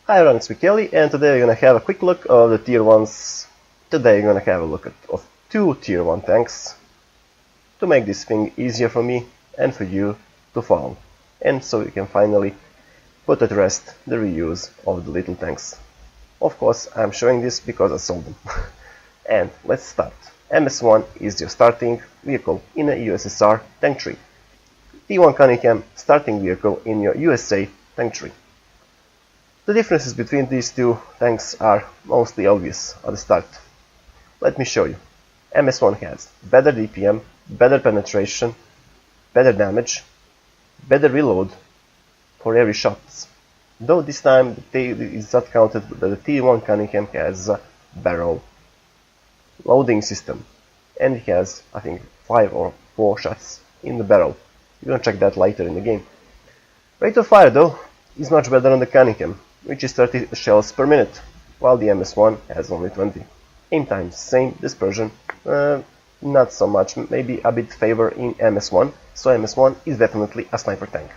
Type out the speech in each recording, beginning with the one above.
Hi everyone, it's Michele, and today we're gonna have a quick look of the tier 1s. Today we're gonna have a look of 2 tier 1 tanks to make this thing easier for me and for you to follow, and so you can finally put at rest the reuse of the little tanks. Of course, I'm showing this because I sold them. And let's start. MS1 is your starting vehicle in a USSR tank tree. T1 Cunningham starting vehicle in your USA tank tree. The differences between these two tanks are mostly obvious at the start. Let me show you. MS1 has better DPM, better penetration, better damage, better reload for every shot. Though this time it's not counted that the T1 Cunningham has a barrel loading system, and it has, I think, 5 or 4 shots in the barrel. You're gonna check that later in the game. Rate of fire though is much better on the Cunningham, which is 30 shells per minute, while the MS1 has only 20. Aim time same, dispersion not so much, maybe a bit favor in MS1, so MS1 is definitely a sniper tank.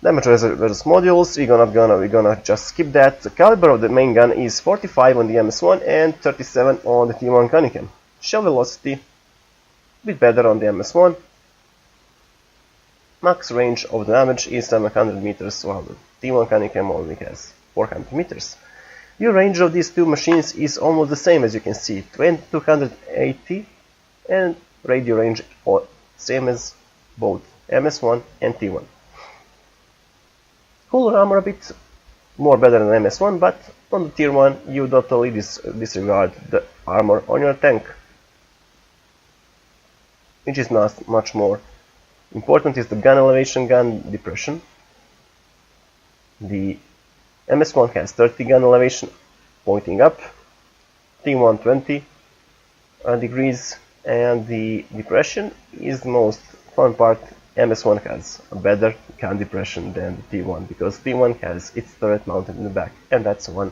Damage versus modules, we're gonna just skip that. The caliber of the main gun is 45 on the MS1 and 37 on the T1 Cunningham. Shell velocity, a bit better on the MS1. Max range of the damage is 700 meters, while the T1 Cunningham only has 400 meters. View range of these two machines is almost the same, as you can see, 280, and radio range same as both MS1 and T1. Cooler armor a bit more better than MS1, but on the tier 1 you totally disregard the armor on your tank, which is not much more important is the gun elevation, gun depression. The MS1 has 30 gun elevation pointing up, T1 20 degrees, and the depression is the most fun part. MS1 has a better gun depression than the T1 because T1 has its turret mounted in the back, and that's 1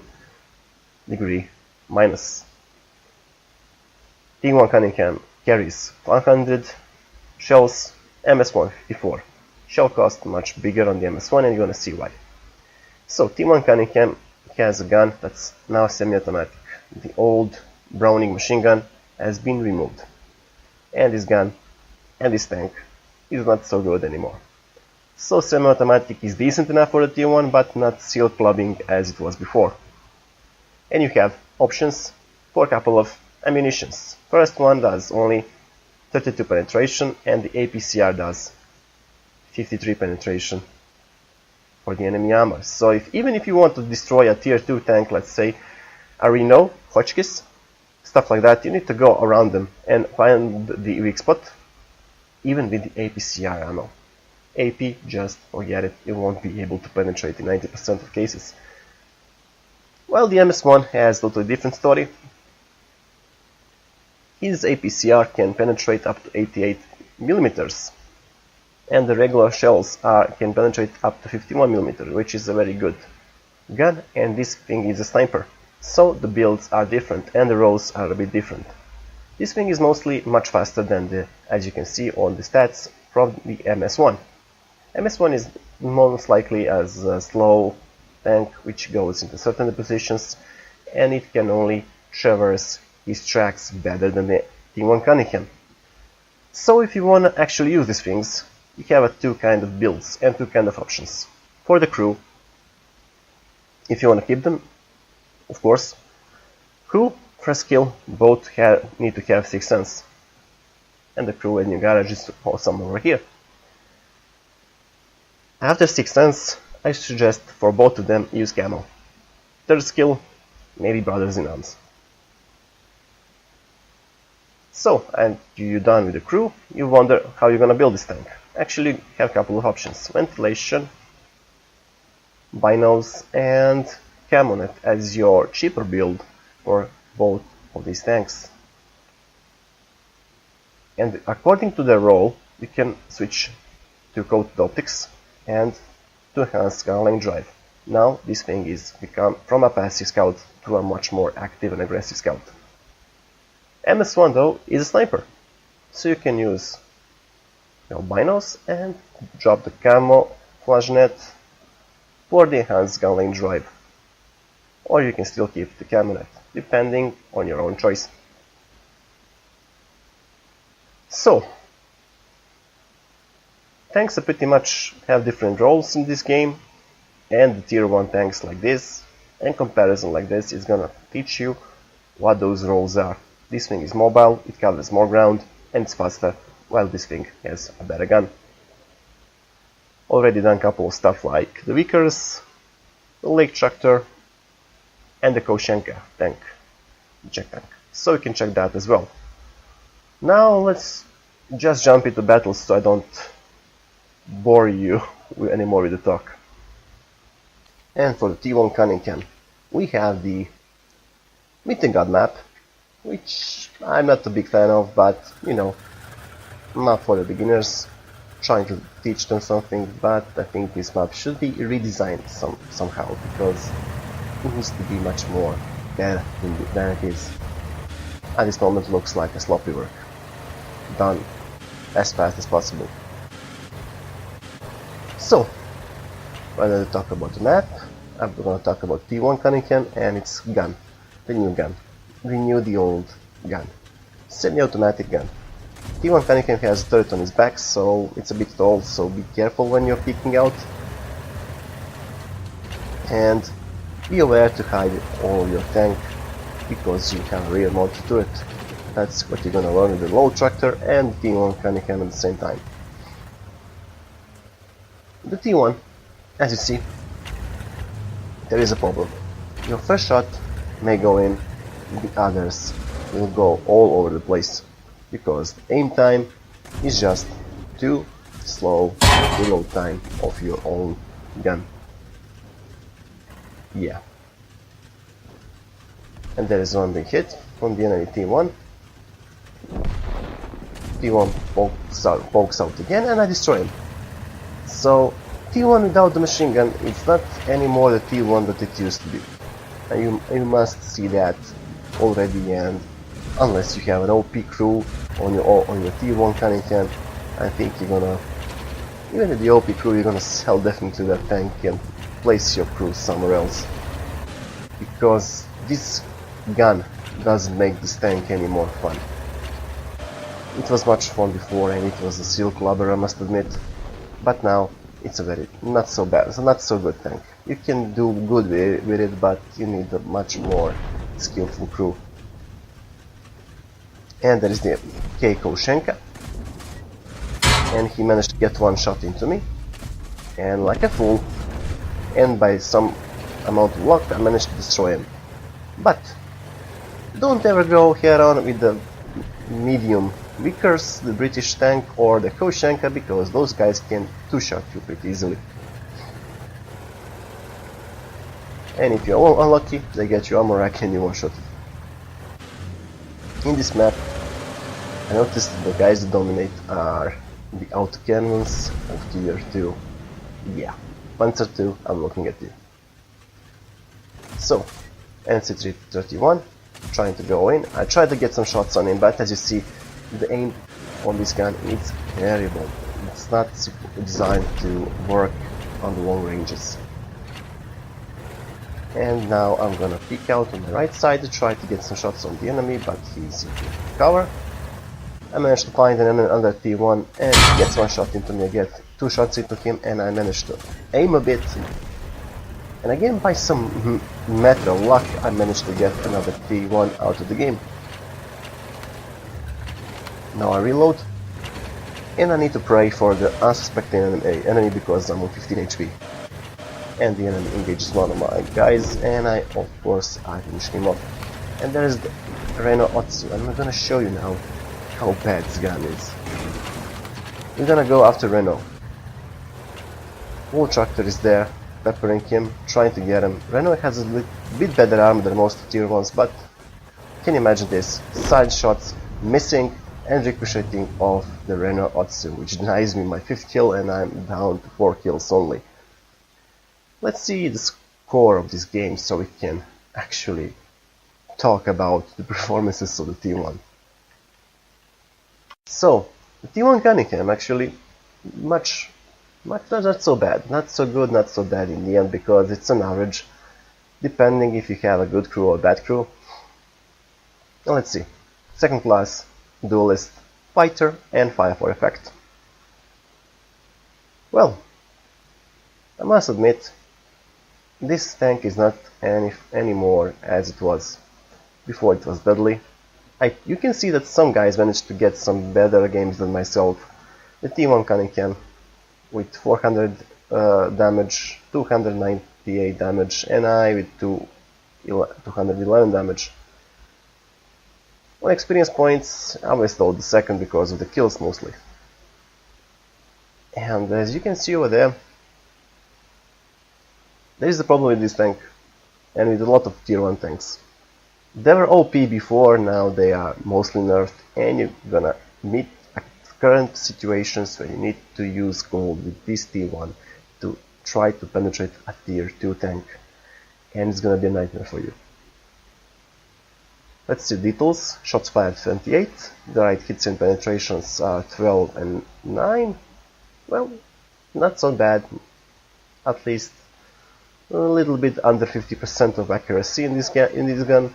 degree minus. T1 Cunningham carries 100 shells, MS1 54. Shell cost much bigger on the MS1, and you're gonna see why. So T1 Cunningham has a gun that's now semi-automatic. The old Browning machine gun has been removed, and this gun and this tank is not so good anymore. So semi-automatic is decent enough for the T1, but not seal clubbing as it was before. And you have options for a couple of ammunitions. First one does only 32 penetration, and the APCR does 53 penetration for the enemy armor. So even if you want to destroy a tier 2 tank, let's say a Reno, Hotchkiss, stuff like that, you need to go around them and find the weak spot, even with the APCR ammo. AP, just forget it, you won't be able to penetrate in 90% of cases. While the MS1 has a totally different story. His APCR can penetrate up to 88 millimeters, and the regular shells can penetrate up to 51 millimeters, which is a very good gun, and this thing is a sniper. So the builds are different, and the rows are a bit different. This thing is mostly much faster than as you can see on the stats from the MS1. MS1 is most likely as a slow tank which goes into certain positions, and it can only traverse his tracks better than the T1 Cunningham. So if you want to actually use these things, you have two kind of builds and two kind of options. For the crew, if you want to keep them, of course, crew, first skill, both need to have 6th sense, and the crew in your garage is somewhere over here. After 6th sense, I suggest for both of them use camo. Third skill, maybe brothers in arms. So, and you're done with the crew, you wonder how you're gonna build this tank. Actually, you have a couple of options: ventilation, binos, and camonet as your cheaper build for both of these tanks. And according to their role, you can switch to coated optics and to enhance gun length drive. Now this thing is become from a passive scout to a much more active and aggressive scout. MS1 though is a sniper, so you can use binos and drop the camo, flashnet, for the enhanced gun lane drive. Or you can still keep the cabinet, depending on your own choice. So, tanks pretty much have different roles in this game, and the tier 1 tanks like this, and comparison like this, is gonna teach you what those roles are. This thing is mobile, it covers more ground, and it's faster, while this thing has a better gun. Already done a couple of stuff like the Vickers, the Lake Tractor, and the Koshenka tank, check tank. So you can check that as well. Now let's just jump into battles so I don't bore you anymore with the talk. And for the T1 Cunningham, we have the Meet and God map, which I'm not a big fan of, but you know, not for the beginners, trying to teach them something, but I think this map should be redesigned somehow, because it needs to be much more better than it is. At this moment looks like a sloppy work, done as fast as possible. So, rather than talk about the map, I'm going to talk about T1 Cunningham and its gun, the new gun. Renew the old gun. Semi-automatic gun. T1 Cunningham has a turret on his back, so it's a bit tall, so be careful when you're peeking out. And be aware to hide all your tank, because you have a rear mounted turret. That's what you're gonna learn with the low tractor and T1 Cunningham at the same time. The T1, as you see, there is a problem. Your first shot may go in, the others will go all over the place, because the aim time is just too slow reload time of your own gun. Yeah. And there is one big hit from the enemy T1. T1 pokes out again and I destroy him. So T1 without the machine gun, it's not anymore the T1 that it used to be. And you must see that already, and unless you have an OP crew on your T1 Cunningham, I think you're gonna, even with the OP crew, you're gonna sell definitely that tank and place your crew somewhere else. Because this gun doesn't make this tank any more fun. It was much fun before and it was a silk lubber, I must admit, but now it's a very not so bad, it's a not so good tank. You can do good with it, but you need a much more skillful crew. And there is the Keiko Shenka, and he managed to get one shot into me, and like a fool, and by some amount of luck I managed to destroy him. But don't ever go head on with the medium Vickers, the British tank, or the Koshenka, because those guys can two-shot you pretty easily. And if you're unlucky, they get you armor rack and you one-shot. In this map, I noticed that the guys that dominate are the autocannons of tier 2. Yeah, Panzer 2, I'm looking at you. So, NC-331, trying to go in. I tried to get some shots on him, but as you see, the aim on this gun is terrible. It's not designed to work on the long ranges. And now I'm gonna peek out on the right side to try to get some shots on the enemy, but he's in cover. I managed to find an enemy under T1 and he gets one shot into me. I get two shots into him and I managed to aim a bit. And again, by some matter of luck, I managed to get another T1 out of the game. Now I reload, and I need to pray for the unsuspecting enemy because I'm on 15 HP. And the enemy engages one of my guys, and of course I finish him off. And there's the Renault Otsu, and I'm gonna show you now how bad this gun is. We're gonna go after Renault. Whole tractor is there, peppering him, trying to get him. Renault has a bit better armor than most tier 1s, but can you imagine this? Side shots, missing, and ricocheting off the Renault Otsu, which denies me my 5th kill and I'm down to 4 kills only. Let's see the score of this game so we can actually talk about the performances of the T1. So, the T1 Cunningham actually much Not so bad, not so good, not so bad in the end, because it's an average, depending if you have a good crew or bad crew. Now let's see. Second class, duelist, fighter, and fire for effect. Well, I must admit, this tank is not anymore as it was. Before it was deadly. You can see that some guys managed to get some better games than myself. The T1 Cunningham with 400 damage, 298 damage, and I with 211 damage. On experience points, I always stole the second because of the kills mostly. And as you can see over there is the problem with this tank, and with a lot of tier 1 tanks. They were OP before, now they are mostly nerfed, and you're gonna meet current situations where you need to use gold with this tier 1 to try to penetrate a tier 2 tank, and it's gonna be a nightmare for you. Let's see details. Shots fired 28, the right hits and penetrations are 12 and 9. Well, not so bad, at least a little bit under 50% of accuracy in this gun.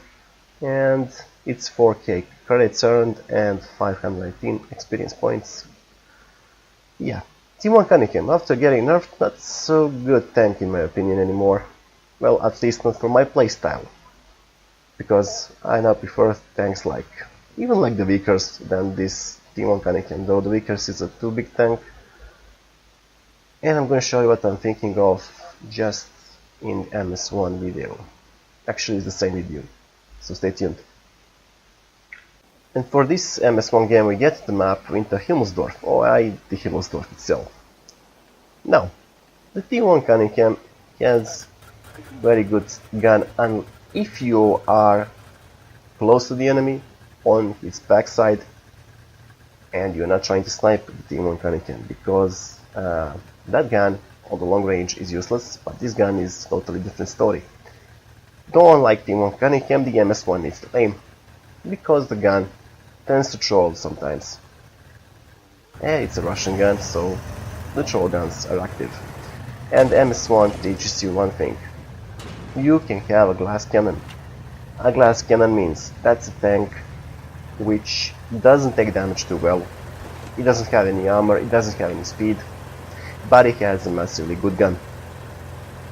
And it's 4k credits earned and 518 experience points. Yeah, T1 Cunningham, after getting nerfed, not so good tank in my opinion anymore. Well, at least not for my playstyle. Because I now prefer tanks even like the Vickers than this T1 Cunningham, though the Vickers is a too big tank. And I'm going to show you what I'm thinking of just in MS1 video. Actually, it's the same video. So stay tuned. And for this MS1 game we get the map Winter Himmelsdorf, or the Himmelsdorf itself. Now, the T1 Cunningham has very good gun, and if you are close to the enemy on its backside and you're not trying to snipe the T1 Cunningham, because that gun on the long range is useless, but this gun is a totally different story. Though unlike T1 Cunningham, the MS1 needs to aim, because the gun tends to troll sometimes. It's a Russian gun, so the troll guns are active. And MS1 teaches you one thing. You can have a glass cannon. A glass cannon means that's a tank which doesn't take damage too well. It doesn't have any armor, it doesn't have any speed, but it has a massively good gun.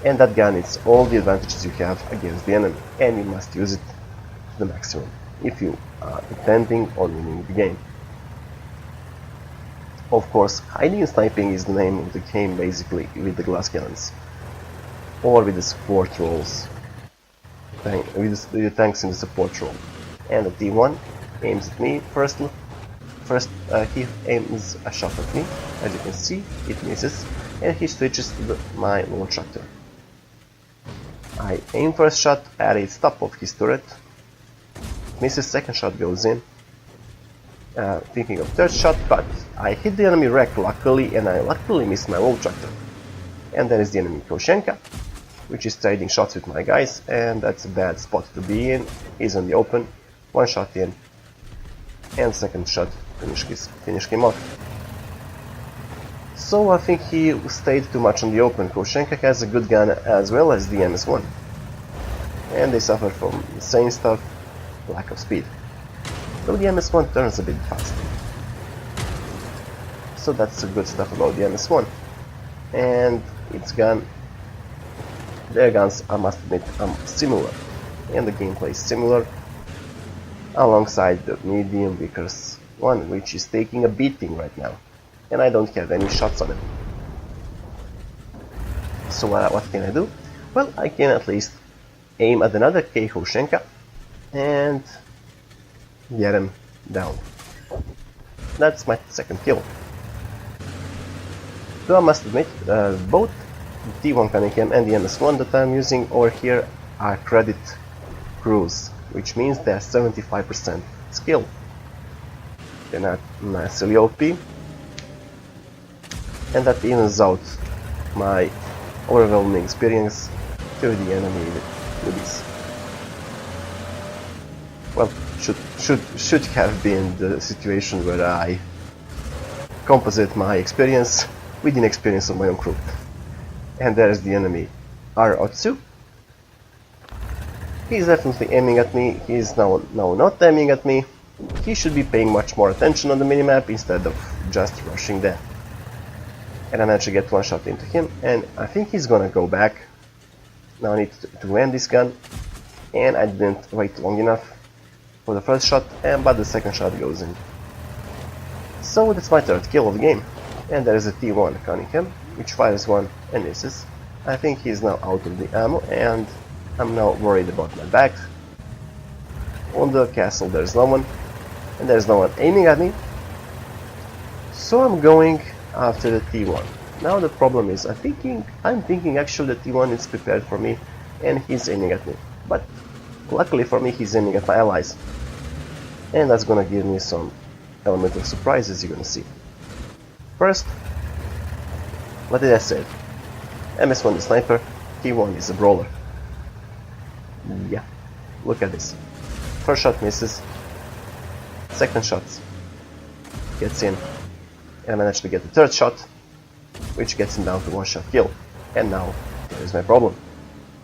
And that gun is all the advantages you have against the enemy, and you must use it to the maximum if you are intending on winning the game. Of course, hiding and sniping is the name of the game basically with the glass cannons, or with the support roles, with the tanks in the support role. And the T1 aims at me first. He aims a shot at me. As you can see, it misses, and he switches to my little tractor. I aim first shot at its top of his turret, misses, second shot goes in, thinking of third shot, but I hit the enemy wreck luckily, and I luckily missed my little tractor. And then is the enemy Koshenka, which is trading shots with my guys, and that's a bad spot to be in. He's in the open, one shot in, and second shot finished him off. So I think he stayed too much on the open. Koshenka has a good gun as well as the MS1. And they suffer from the same stuff, lack of speed. Though the MS1 turns a bit fast. So that's the good stuff about the MS1. And its gun, their guns, I must admit, are similar. And the gameplay is similar, alongside the medium Vickers one, which is taking a beating right now. And I don't have any shots on him. So what can I do? Well, I can at least aim at another Koshenka and get him down. That's my second kill. Though I must admit, both the T1 Cunningham and the MS1 that I'm using over here are credit crews, which means they're 75% skill. They're not massively OP. And that evens out my overwhelming experience to the enemy with this. Well, should have been the situation where I composite my experience with inexperience of my own crew. And there's the enemy R-Otsu. He's definitely aiming at me. He's now not aiming at me. He should be paying much more attention on the minimap instead of just rushing there. And I managed to get one shot into him, and I think he's gonna go back. Now I need to end this gun, and I didn't wait long enough for the first shot, but the second shot goes in. So that's my third kill of the game. And there is a T1 Cunningham, which fires one and misses. I think he's now out of the ammo, and I'm now worried about my back. On the castle there's no one, and there's no one aiming at me. So I'm going after the T1. Now the problem is, I'm thinking actually the T1 is prepared for me, and he's aiming at me. But luckily for me, he's aiming at my allies. And that's gonna give me some element of surprise, as you're gonna see. First, what did I say? MS1 is sniper, T1 is a brawler. Yeah, look at this. First shot misses, second shot gets in, and I managed to get the third shot, which gets him down to one shot kill. And now, there is my problem.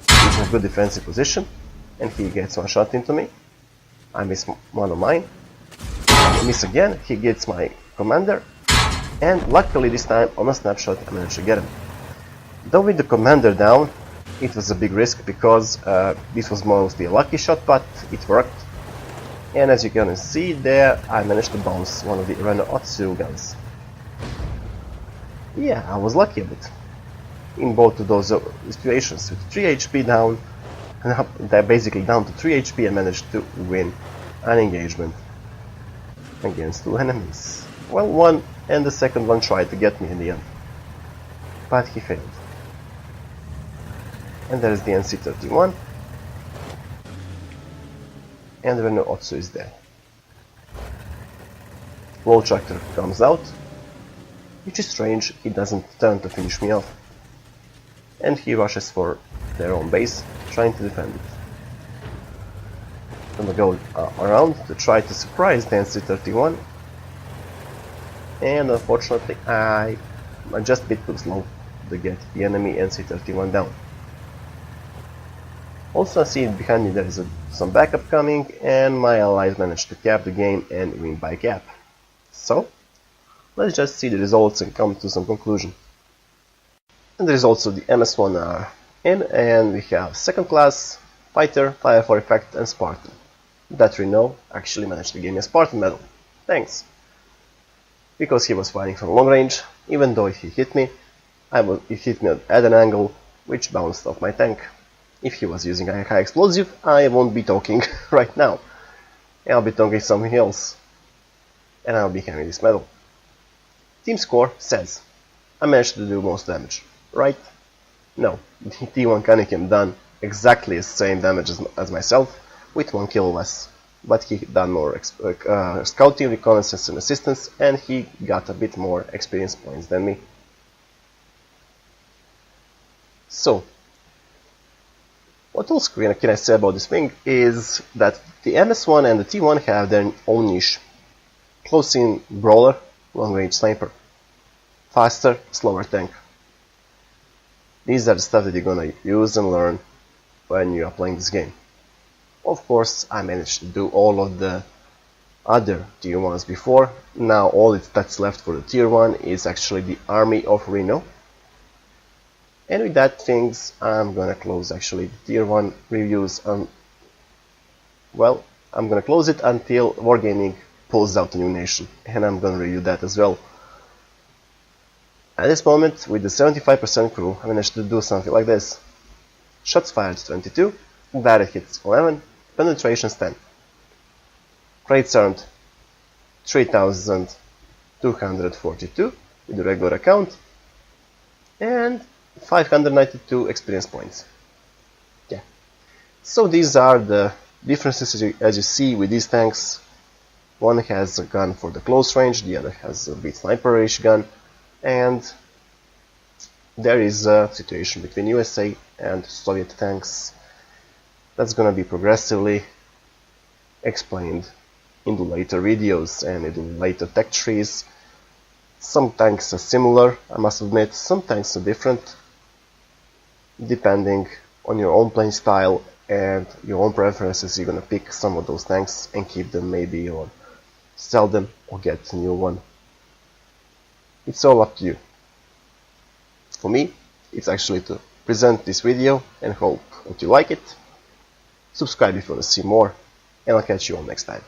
He's in a good defensive position, and he gets one shot into me. I miss one of mine. I miss again, he gets my commander, and luckily this time on a snapshot I managed to get him. Though with the commander down, it was a big risk because this was mostly a lucky shot, but it worked. And as you can see there, I managed to bounce one of the Otsu guns. Yeah, I was lucky a bit in both of those situations. With 3 HP down, they're basically down to 3 HP, I managed to win an engagement against two enemies. Well, one and the second one tried to get me in the end, but he failed. And there's the NC-31, and the Otsu is there. Wall Tractor comes out, which is strange, he doesn't turn to finish me off. And he rushes for their own base, trying to defend it. I'm gonna go around to try to surprise the NC-31. And unfortunately, I'm just a bit too slow to get the enemy NC-31 down. Also, I see behind me there is some backup coming, and my allies managed to cap the game and win by cap. So, let's just see the results and come to some conclusion. And there is also the MS1 are in, and we have second class, fighter, fire for effect, and Spartan. That Reno actually managed to give me a Spartan medal. Thanks! Because he was fighting from long range, even though if he hit me, he hit me at an angle which bounced off my tank. If he was using a high explosive, I won't be talking right now. I'll be talking something else. And I'll be having this medal. Team score says I managed to do most damage, right? No, T1 Cunningham done exactly the same damage as myself, with 1 kill less. But he done more scouting, reconnaissance and assistance, and he got a bit more experience points than me. So, what else can I say about this thing is that the MS1 and the T1 have their own niche. Close-in brawler, long-range sniper. Faster, slower tank. These are the stuff that you're gonna use and learn when you are playing this game. Of course, I managed to do all of the other tier 1s before. Now all that's left for the tier 1 is actually the army of Reno. And with that things, I'm gonna close actually the tier 1 reviews. Well, I'm gonna close it until Wargaming pulls out a new nation, and I'm gonna review that as well. At this moment, with the 75% crew, I managed to do something like this. Shots fired 22, direct hits 11, penetrations 10. Crates earned 3,242 with the regular account, and 592 experience points. Yeah. So these are the differences as you see with these tanks. One has a gun for the close range, the other has a bit sniperish gun, and there is a situation between USA and Soviet tanks that's gonna be progressively explained in the later videos and in the later tech trees Some tanks are similar, I must admit, some tanks are different, depending on your own playing style and your own preferences. You're gonna pick some of those tanks and keep them maybe, or sell them or get a new one. It's all up to you. For me, it's actually to present this video and hope that you like it. Subscribe if you want to see more, and I'll catch you all next time.